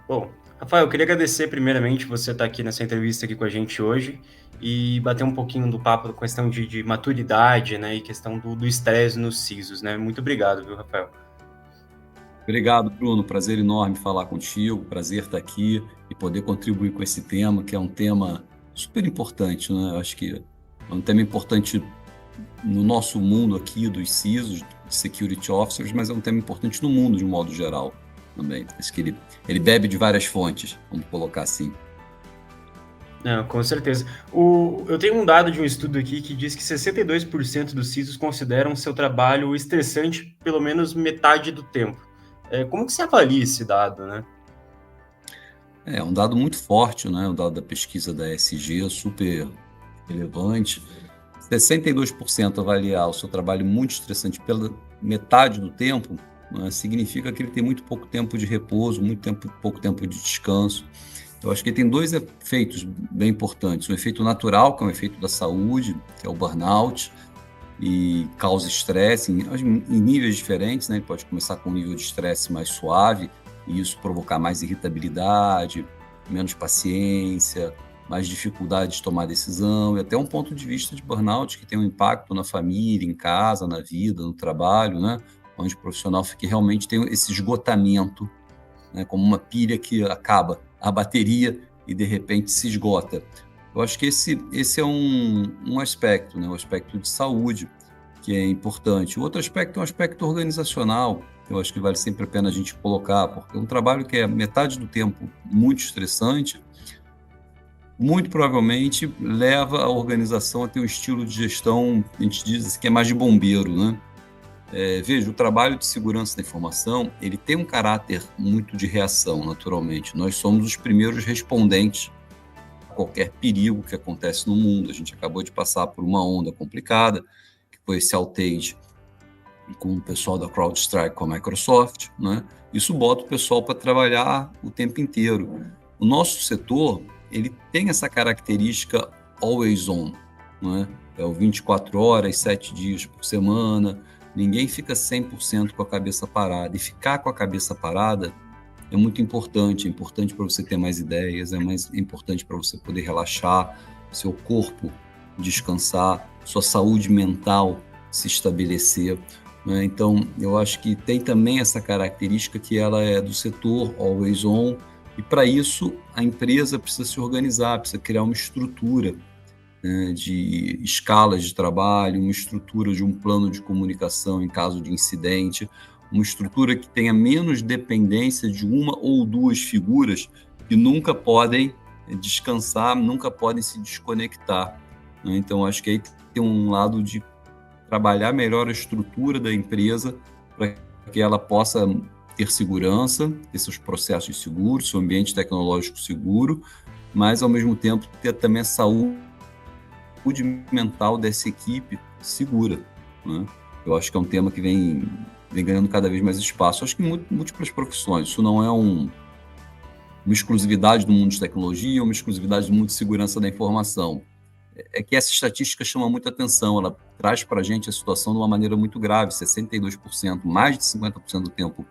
Bom, Rafael, eu queria agradecer primeiramente você estar aqui nessa entrevista aqui com a gente hoje e bater um pouquinho do papo da questão de maturidade, né, e questão do estresse nos sisos, né? Muito obrigado, viu, Rafael? Obrigado, Bruno. Prazer enorme falar contigo. Prazer estar aqui e poder contribuir com esse tema, que é um tema super importante, né? Eu acho que é um tema importante no nosso mundo aqui dos CISOs, de Security Officers, mas é um tema importante no mundo de um modo geral também. Acho que ele bebe de várias fontes, vamos colocar assim. Não, com certeza. Eu tenho um dado de um estudo aqui que diz que 62% dos CISOs consideram seu trabalho estressante pelo menos metade do tempo. Como que você avalia esse dado, né? É um dado muito forte, né? O dado da pesquisa da SG, super relevante. 62% avaliar o seu trabalho muito estressante pela metade do tempo, né, significa que ele tem muito pouco tempo de repouso, pouco tempo de descanso. Eu acho que ele tem dois efeitos bem importantes. Um efeito natural, que é um efeito da saúde, que é o burnout, e causa estresse em níveis diferentes, né? Ele pode começar com um nível de estresse mais suave, e isso provocar mais irritabilidade, menos paciência, mais dificuldade de tomar decisão, e até um ponto de vista de burnout que tem um impacto na família, em casa, na vida, no trabalho, né? Onde o profissional fica, realmente tem esse esgotamento, né? Como uma pilha que acaba a bateria e de repente se esgota. Eu acho que esse é um aspecto, né? Um aspecto de saúde que é importante. O outro aspecto é um aspecto organizacional, que eu acho que vale sempre a pena a gente colocar, porque um trabalho que é metade do tempo muito estressante, muito provavelmente leva a organização a ter um estilo de gestão, a gente diz assim, que é mais de bombeiro, né? Veja, o trabalho de segurança da informação, ele tem um caráter muito de reação, naturalmente. Nós somos os primeiros respondentes a qualquer perigo que acontece no mundo. A gente acabou de passar por uma onda complicada, que foi esse outage com o pessoal da CrowdStrike com a Microsoft, né? Isso bota o pessoal para trabalhar o tempo inteiro. O nosso setor, ele tem essa característica always on, né? É o 24 horas, 7 dias por semana, ninguém fica 100% com a cabeça parada. E ficar com a cabeça parada é importante para você ter mais ideias, é mais importante para você poder relaxar, seu corpo descansar, sua saúde mental se estabelecer, né? Então, eu acho que tem também essa característica que ela é do setor always on, e para isso a empresa precisa se organizar, precisa criar uma estrutura, né, de escalas de trabalho, uma estrutura de um plano de comunicação em caso de incidente, uma estrutura que tenha menos dependência de uma ou duas figuras que nunca podem descansar, nunca podem se desconectar, né? Então, acho que aí tem um lado de trabalhar melhor a estrutura da empresa para que ela possa ter segurança, ter seus processos seguros, seu ambiente tecnológico seguro, mas, ao mesmo tempo, ter também a saúde mental dessa equipe segura, né? Eu acho que é um tema que vem ganhando cada vez mais espaço. Acho que em múltiplas profissões. Isso não é uma exclusividade do mundo de tecnologia, uma exclusividade do mundo de segurança da informação. É que essa estatística chama muita atenção, ela traz para a gente a situação de uma maneira muito grave, 62%, mais de 50% do tempo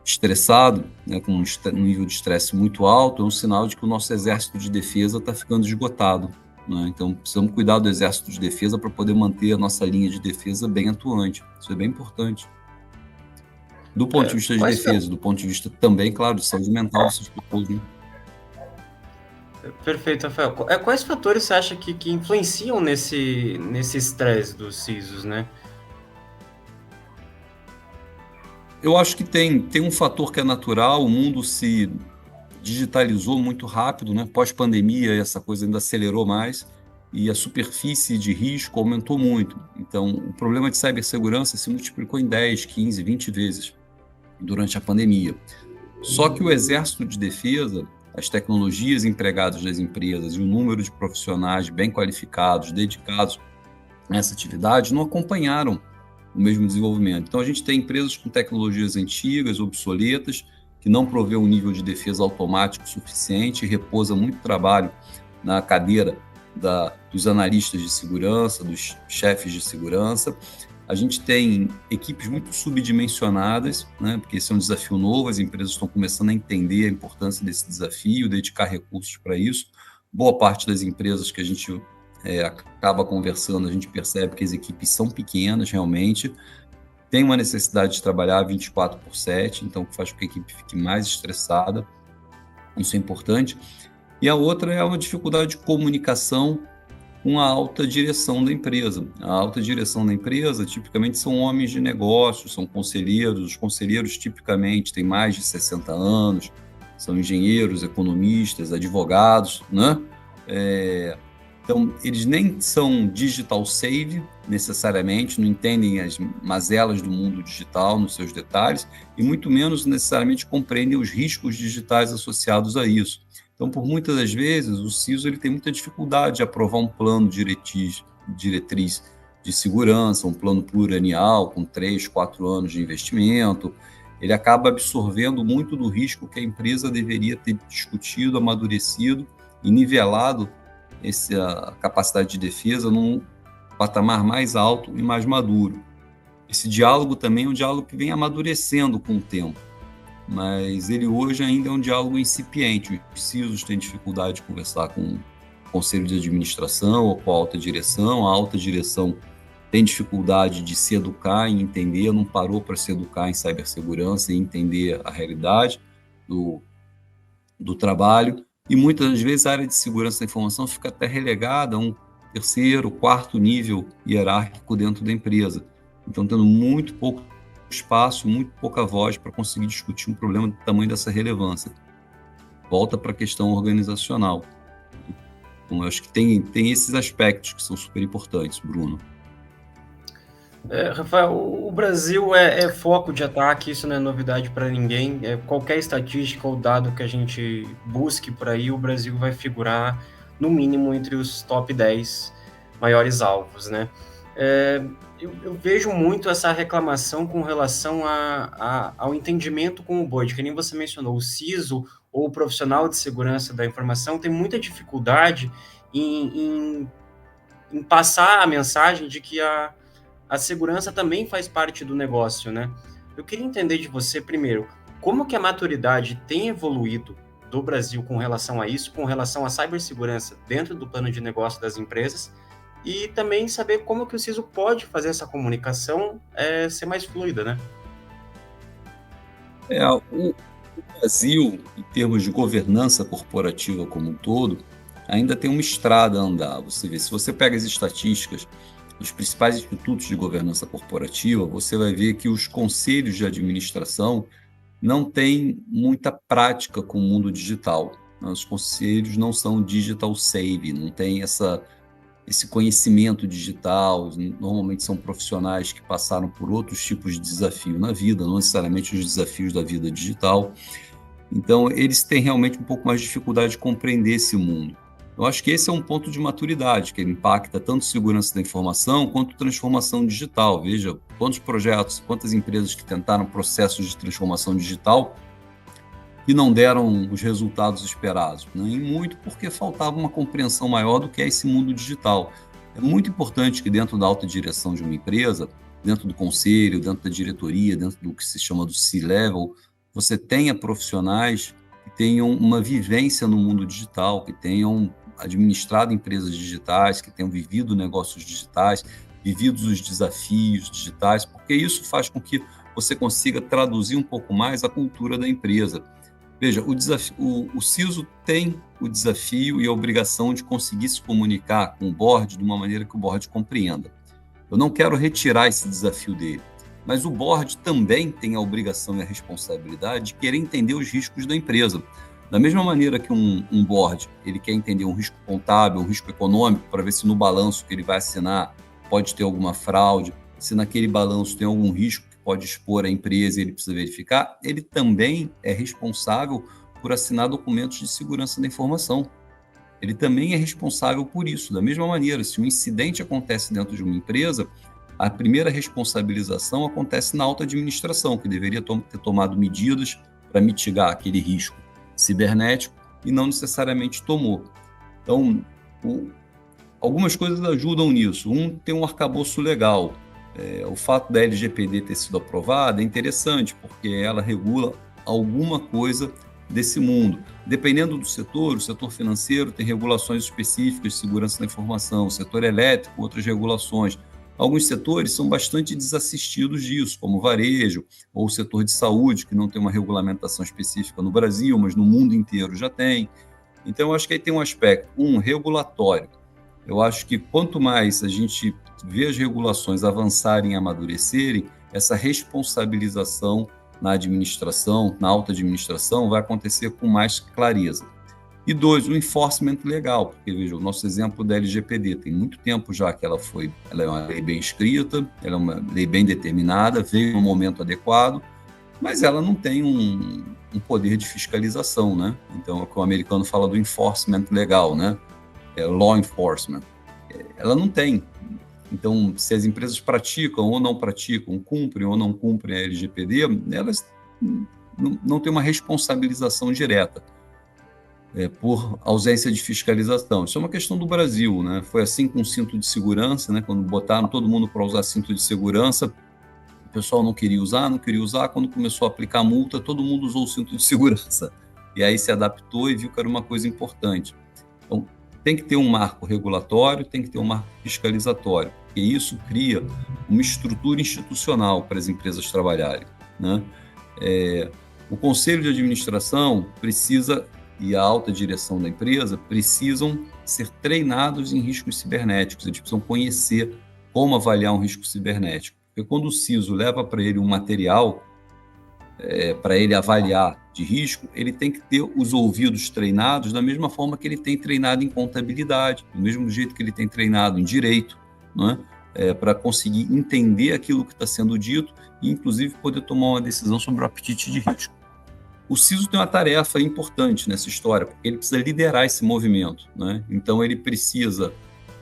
estressado, né, com um nível de estresse muito alto, é um sinal de que o nosso exército de defesa está ficando esgotado, né? Então, precisamos cuidar do exército de defesa para poder manter a nossa linha de defesa bem atuante. Isso é bem importante. Do ponto de vista de Quais, defesa, do ponto de vista também, claro, de saúde mental dessas pessoas, né? Perfeito, Rafael. Quais fatores você acha que influenciam nesse estresse dos CISOs, né? Eu acho que tem um fator que é natural, o mundo se digitalizou muito rápido, né? Pós-pandemia, essa coisa ainda acelerou mais e a superfície de risco aumentou muito. Então, o problema de cibersegurança se multiplicou em 10, 15, 20 vezes durante a pandemia. Só que o exército de defesa, as tecnologias empregadas nas empresas e o número de profissionais bem qualificados, dedicados a essa atividade, não acompanharam o mesmo desenvolvimento. Então, a gente tem empresas com tecnologias antigas, obsoletas, que não provê um nível de defesa automático suficiente e repousa muito trabalho na cadeira dos analistas de segurança, dos chefes de segurança, A gente tem equipes muito subdimensionadas, né, porque esse é um desafio novo, as empresas estão começando a entender a importância desse desafio, dedicar recursos para isso. Boa parte das empresas que a gente acaba conversando, a gente percebe que as equipes são pequenas realmente, tem uma necessidade de trabalhar 24/7, então faz com que a equipe fique mais estressada, isso é importante. E a outra é uma dificuldade de comunicação com a alta direção da empresa. A alta direção da empresa, tipicamente, são homens de negócios, são conselheiros. Os conselheiros, tipicamente, têm mais de 60 anos, são engenheiros, economistas, advogados, né? Então, eles nem são digital savvy, necessariamente, não entendem as mazelas do mundo digital nos seus detalhes, e muito menos necessariamente compreendem os riscos digitais associados a isso. Então, por muitas das vezes, o CISO ele tem muita dificuldade de aprovar um plano diretriz de segurança, um plano plurianual com 3, 4 anos de investimento. Ele acaba absorvendo muito do risco que a empresa deveria ter discutido, amadurecido e nivelado essa capacidade de defesa num patamar mais alto e mais maduro. Esse diálogo também é um diálogo que vem amadurecendo com o tempo, mas ele hoje ainda é um diálogo incipiente. Os CISOs têm dificuldade de conversar com o conselho de administração ou com a alta direção tem dificuldade de se educar e entender, não parou para se educar em cibersegurança e entender a realidade do trabalho, e muitas das vezes a área de segurança da informação fica até relegada a um terceiro, quarto nível hierárquico dentro da empresa. Então, tendo muito pouco espaço, muito pouca voz para conseguir discutir um problema do tamanho dessa relevância. Volta para a questão organizacional. Então, eu acho que tem esses aspectos que são super importantes, Bruno. Rafael, o Brasil é foco de ataque, isso não é novidade para ninguém. Qualquer estatística ou dado que a gente busque por aí, o Brasil vai figurar, no mínimo, entre os top 10 maiores alvos, né? Eu vejo muito essa reclamação com relação ao entendimento com o board, que nem você mencionou, o CISO ou o profissional de segurança da informação tem muita dificuldade em passar a mensagem de que a segurança também faz parte do negócio, né? Eu queria entender de você, primeiro, como que a maturidade tem evoluído do Brasil com relação a isso, com relação à cibersegurança dentro do plano de negócio das empresas, e também saber como que o CISO pode fazer essa comunicação ser mais fluida, né? O Brasil, em termos de governança corporativa como um todo, ainda tem uma estrada a andar. Você vê, se você pega as estatísticas dos principais institutos de governança corporativa, você vai ver que os conselhos de administração não têm muita prática com o mundo digital. Os conselhos não são digital savvy, não tem esse conhecimento digital. Normalmente são profissionais que passaram por outros tipos de desafio na vida, não necessariamente os desafios da vida digital. Então, eles têm realmente um pouco mais de dificuldade de compreender esse mundo. Eu acho que esse é um ponto de maturidade, que ele impacta tanto segurança da informação quanto transformação digital. Veja quantos projetos, quantas empresas que tentaram processos de transformação digital e não deram os resultados esperados, né? E muito porque faltava uma compreensão maior do que é esse mundo digital. É muito importante que dentro da alta direção de uma empresa, dentro do conselho, dentro da diretoria, dentro do que se chama do C-Level, você tenha profissionais que tenham uma vivência no mundo digital, que tenham administrado empresas digitais, que tenham vivido negócios digitais, vivido os desafios digitais, porque isso faz com que você consiga traduzir um pouco mais a cultura da empresa. Veja, o CISO tem o desafio e a obrigação de conseguir se comunicar com o board de uma maneira que o board compreenda. Eu não quero retirar esse desafio dele, mas o board também tem a obrigação e a responsabilidade de querer entender os riscos da empresa. Da mesma maneira que um board ele quer entender um risco contábil, um risco econômico, para ver se no balanço que ele vai assinar pode ter alguma fraude, se naquele balanço tem algum risco que pode expor a empresa e ele precisa verificar, ele também é responsável por assinar documentos de segurança da informação. Ele também é responsável por isso. Da mesma maneira, se um incidente acontece dentro de uma empresa, a primeira responsabilização acontece na alta administração, que deveria ter tomado medidas para mitigar aquele risco cibernético e não necessariamente tomou. Então, algumas coisas ajudam nisso. Tem um arcabouço legal. O fato da LGPD ter sido aprovada é interessante, porque ela regula alguma coisa desse mundo. Dependendo do setor, o setor financeiro tem regulações específicas de segurança da informação, o setor elétrico, outras regulações. Alguns setores são bastante desassistidos disso, como o varejo, ou o setor de saúde, que não tem uma regulamentação específica no Brasil, mas no mundo inteiro já tem. Então, eu acho que aí tem um aspecto, regulatório. Eu acho que quanto mais a gente vê as regulações avançarem e amadurecerem, essa responsabilização na administração, na alta administração, vai acontecer com mais clareza. E 2, o enforcement legal, porque veja, o nosso exemplo da LGPD, tem muito tempo já que ela é uma lei bem escrita, ela é uma lei bem determinada, veio no momento adequado, mas ela não tem um poder de fiscalização, né? Então, é o que o americano fala do enforcement legal, né? Law enforcement. Ela não tem. Então, se as empresas praticam ou não praticam, cumprem ou não cumprem a LGPD, elas não têm uma responsabilização direta por ausência de fiscalização. Isso é uma questão do Brasil, né? Foi assim com o cinto de segurança, né? Quando botaram todo mundo para usar cinto de segurança, o pessoal não queria usar. Quando começou a aplicar multa, todo mundo usou o cinto de segurança. E aí se adaptou e viu que era uma coisa importante. Então, tem que ter um marco regulatório, tem que ter um marco fiscalizatório, porque isso cria uma estrutura institucional para as empresas trabalharem, né? O conselho de administração precisa, e a alta direção da empresa, precisam ser treinados em riscos cibernéticos, eles precisam conhecer como avaliar um risco cibernético. Porque quando o CISO leva para ele um material para ele avaliar de risco, ele tem que ter os ouvidos treinados da mesma forma que ele tem treinado em contabilidade, do mesmo jeito que ele tem treinado em direito, né? Para conseguir entender aquilo que está sendo dito e, inclusive, poder tomar uma decisão sobre o apetite de risco. O CISO tem uma tarefa importante nessa história, porque ele precisa liderar esse movimento, né? Então, ele precisa,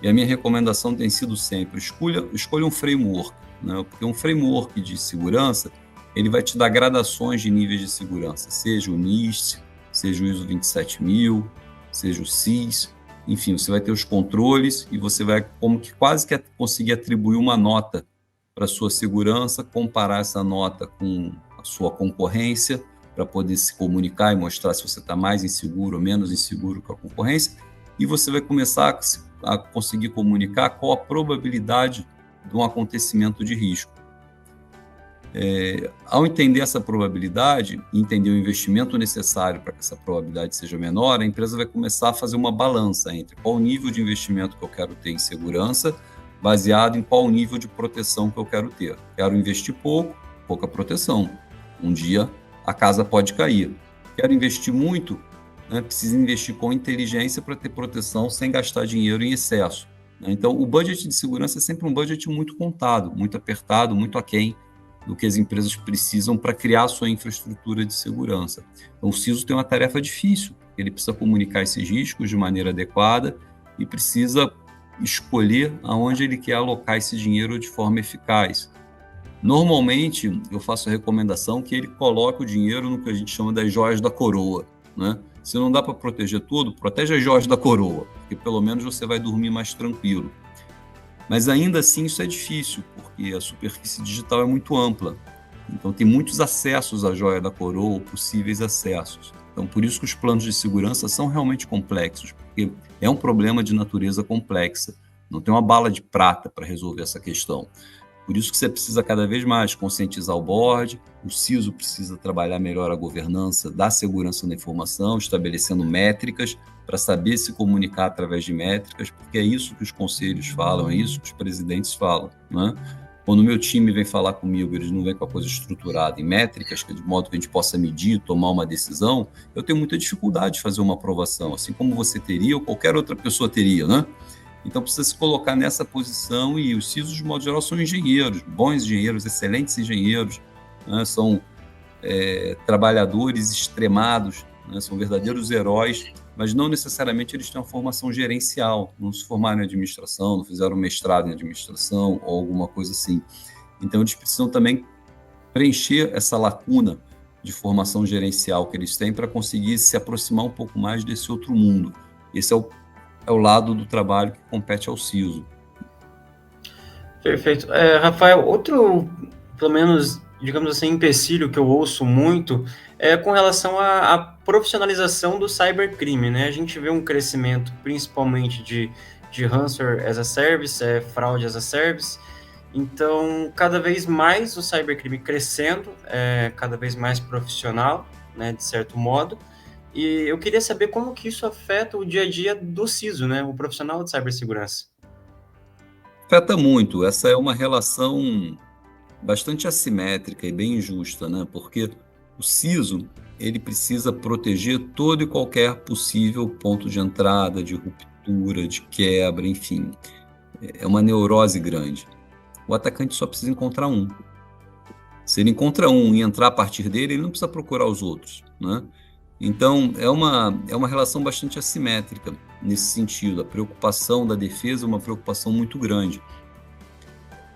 e a minha recomendação tem sido sempre, escolha um framework, né? Porque um framework de segurança, ele vai te dar gradações de níveis de segurança, seja o NIST, seja o ISO 27000, seja o CIS, enfim, você vai ter os controles e você vai quase que conseguir atribuir uma nota para a sua segurança, comparar essa nota com a sua concorrência, para poder se comunicar e mostrar se você está mais inseguro ou menos inseguro que a concorrência, e você vai começar a conseguir comunicar qual a probabilidade de um acontecimento de risco. Ao entender essa probabilidade, entender o investimento necessário para que essa probabilidade seja menor, a empresa vai começar a fazer uma balança entre qual o nível de investimento que eu quero ter em segurança, baseado em qual o nível de proteção que eu quero ter. Quero investir pouca proteção. Um dia a casa pode cair. Quero investir muito, né? Preciso investir com inteligência para ter proteção sem gastar dinheiro em excesso. Então, o budget de segurança é sempre um budget muito contado, muito apertado, muito aquém do que as empresas precisam para criar a sua infraestrutura de segurança. Então, o CISO tem uma tarefa difícil, ele precisa comunicar esses riscos de maneira adequada e precisa escolher aonde ele quer alocar esse dinheiro de forma eficaz. Normalmente, eu faço a recomendação que ele coloque o dinheiro no que a gente chama das joias da coroa, né? Se não dá para proteger tudo, protege as joias da coroa, porque pelo menos você vai dormir mais tranquilo. Mas ainda assim isso é difícil, porque a superfície digital é muito ampla. Então tem muitos acessos à joia da coroa, possíveis acessos. Então por isso que os planos de segurança são realmente complexos, porque é um problema de natureza complexa. Não tem uma bala de prata para resolver essa questão. Por isso que você precisa cada vez mais conscientizar o board, o CISO precisa trabalhar melhor a governança da segurança da informação, estabelecendo métricas para saber se comunicar através de métricas, porque é isso que os conselhos falam, é isso que os presidentes falam, né? Quando o meu time vem falar comigo, eles não vêm com a coisa estruturada em métricas, de modo que a gente possa medir, tomar uma decisão, eu tenho muita dificuldade de fazer uma aprovação, assim como você teria ou qualquer outra pessoa teria, né? Então, precisa se colocar nessa posição e os CISOs, de modo geral, são engenheiros, bons engenheiros, excelentes engenheiros, né? São trabalhadores extremados, né? São verdadeiros heróis, mas não necessariamente eles têm uma formação gerencial, não se formaram em administração, não fizeram mestrado em administração ou alguma coisa assim. Então, eles precisam também preencher essa lacuna de formação gerencial que eles têm para conseguir se aproximar um pouco mais desse outro mundo. Esse é o lado do trabalho que compete ao CISO. Perfeito. Rafael, outro, pelo menos, digamos assim, empecilho que eu ouço muito é com relação à profissionalização do cybercrime, né? A gente vê um crescimento, principalmente de ransomware as a service, fraude as a service. Então, cada vez mais o cybercrime crescendo, cada vez mais profissional, né, de certo modo. E eu queria saber como que isso afeta o dia a dia do CISO, né, o profissional de cibersegurança. Afeta muito. Essa é uma relação bastante assimétrica e bem injusta, né? Porque o CISO, ele precisa proteger todo e qualquer possível ponto de entrada, de ruptura, de quebra, enfim. É uma neurose grande. O atacante só precisa encontrar um. Se ele encontra um e entrar a partir dele, ele não precisa procurar os outros, né? Então, é uma relação bastante assimétrica nesse sentido. A preocupação da defesa é uma preocupação muito grande.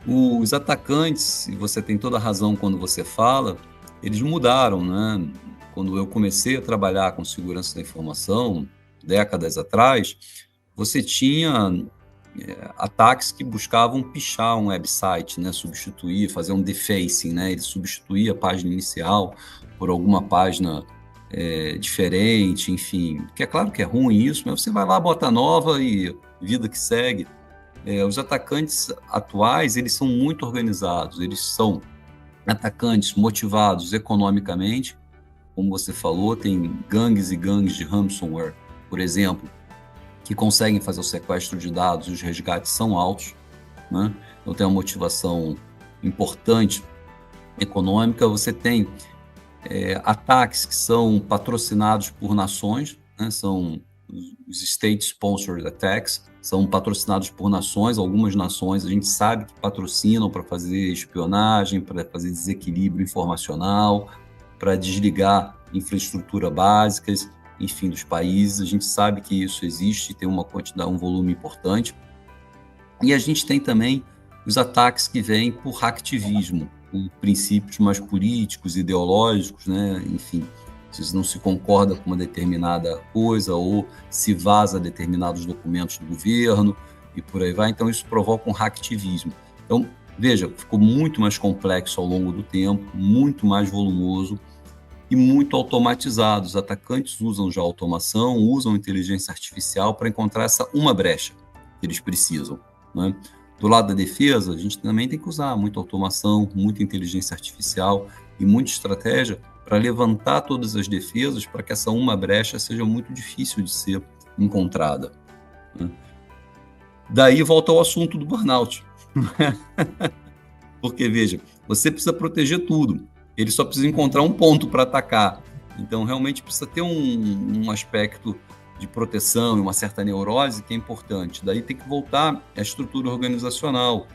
Os atacantes, e você tem toda a razão quando você fala, eles mudaram, né? Quando eu comecei a trabalhar com segurança da informação, décadas atrás, você tinha ataques que buscavam pichar um website, né? Substituir, fazer um defacing, né? Ele substituía a página inicial por alguma página diferente, enfim. Que é claro que é ruim isso, mas você vai lá, bota nova e vida que segue. Os atacantes atuais, eles são muito organizados, eles são atacantes motivados economicamente, como você falou, tem gangues e gangues de ransomware, por exemplo, que conseguem fazer o sequestro de dados e os resgates são altos, né? Então tem uma motivação importante econômica. Você tem ataques que são patrocinados por nações, né? São os state-sponsored attacks, são patrocinados por nações. Algumas nações a gente sabe que patrocinam para fazer espionagem, para fazer desequilíbrio informacional, para desligar infraestrutura básicas, enfim, dos países. A gente sabe que isso existe, tem uma quantidade, um volume importante. E a gente tem também os ataques que vêm por hacktivismo, com princípios mais políticos, ideológicos, né? Enfim, se não se concorda com uma determinada coisa ou se vaza determinados documentos do governo e por aí vai. Então, isso provoca um hacktivismo. Então, veja, ficou muito mais complexo ao longo do tempo, muito mais volumoso e muito automatizado. Os atacantes usam já automação, usam inteligência artificial para encontrar essa uma brecha que eles precisam, né? Do lado da defesa, a gente também tem que usar muita automação, muita inteligência artificial e muita estratégia para levantar todas as defesas para que essa uma brecha seja muito difícil de ser encontrada, né? Daí volta ao assunto do burnout. Porque, veja, você precisa proteger tudo. Ele só precisa encontrar um ponto para atacar. Então, realmente precisa ter um aspecto de proteção e uma certa neurose que é importante. Daí tem que voltar à estrutura organizacional.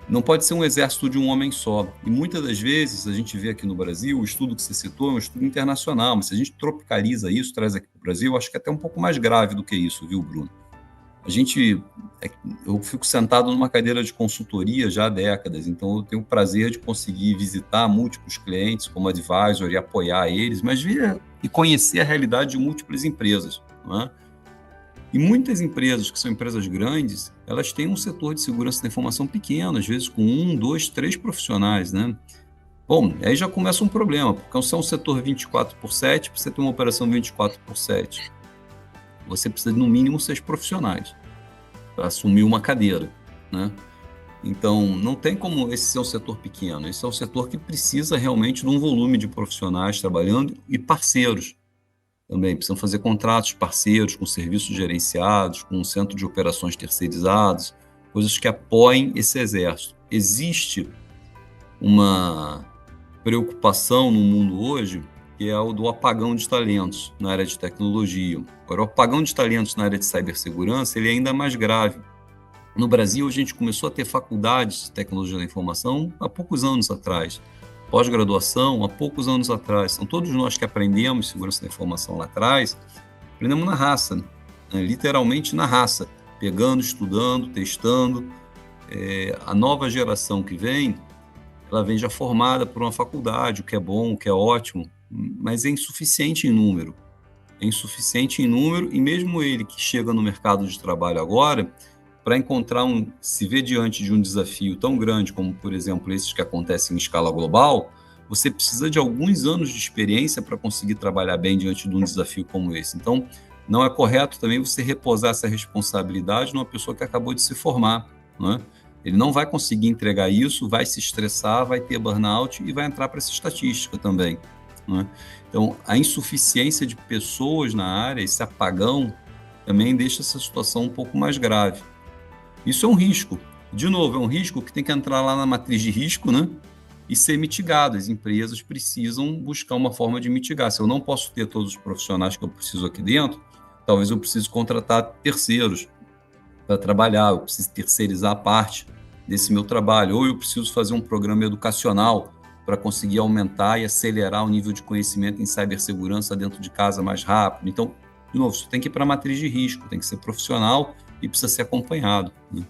Não pode ser um exército de um homem só. E muitas das vezes, a gente vê aqui no Brasil, o estudo que você citou é um estudo internacional, mas se a gente tropicaliza isso, traz aqui para o Brasil, acho que é até um pouco mais grave do que isso, viu, Bruno? Eu fico sentado numa cadeira de consultoria já há décadas, então eu tenho o prazer de conseguir visitar múltiplos clientes como advisor e apoiar eles, mas ver e conhecer a realidade de múltiplas empresas, né? E muitas empresas, que são empresas grandes, elas têm um setor de segurança da informação pequeno, às vezes com 1, 2, 3 profissionais, né? Bom, aí já começa um problema, porque se é um setor 24/7, para você ter uma operação 24/7, você precisa de no mínimo 6 profissionais para assumir uma cadeira, né? Então, não tem como esse ser um setor pequeno. Esse é um setor que precisa realmente de um volume de profissionais trabalhando e parceiros também. Precisam fazer contratos parceiros com serviços gerenciados, com um centro de operações terceirizados, coisas que apoiem esse exército. Existe uma preocupação no mundo hoje, que é o do apagão de talentos na área de tecnologia. Agora, o apagão de talentos na área de cibersegurança, ele é ainda mais grave. No Brasil, a gente começou a ter faculdades de tecnologia da informação há poucos anos atrás. Pós-graduação, há poucos anos atrás. São todos nós que aprendemos segurança da informação lá atrás, aprendemos na raça, né? Literalmente na raça, pegando, estudando, testando. A nova geração que vem, ela vem já formada por uma faculdade, o que é bom, o que é ótimo, mas é insuficiente em número. É insuficiente em número, e mesmo ele que chega no mercado de trabalho agora, para se ver diante de um desafio tão grande como, por exemplo, esses que acontecem em escala global, você precisa de alguns anos de experiência para conseguir trabalhar bem diante de um desafio como esse. Então, não é correto também você repousar essa responsabilidade numa pessoa que acabou de se formar, né? Ele não vai conseguir entregar isso, vai se estressar, vai ter burnout e vai entrar para essa estatística também, né? Então, a insuficiência de pessoas na área, esse apagão, também deixa essa situação um pouco mais grave. Isso é um risco. De novo, é um risco que tem que entrar lá na matriz de risco, né? E ser mitigado. As empresas precisam buscar uma forma de mitigar. Se eu não posso ter todos os profissionais que eu preciso aqui dentro, talvez eu precise contratar terceiros para trabalhar, eu preciso terceirizar a parte desse meu trabalho, ou eu preciso fazer um programa educacional para conseguir aumentar e acelerar o nível de conhecimento em cibersegurança dentro de casa mais rápido. Então, de novo, isso tem que ir para a matriz de risco, tem que ser profissional e precisa ser acompanhado, né?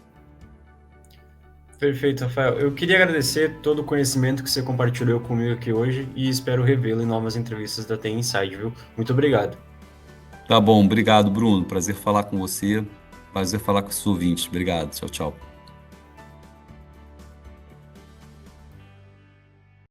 Perfeito, Rafael. Eu queria agradecer todo o conhecimento que você compartilhou comigo aqui hoje e espero revê-lo em novas entrevistas da TI Inside, viu? Muito obrigado. Tá bom, obrigado, Bruno. Prazer falar com você, prazer falar com os ouvintes. Obrigado, tchau, tchau.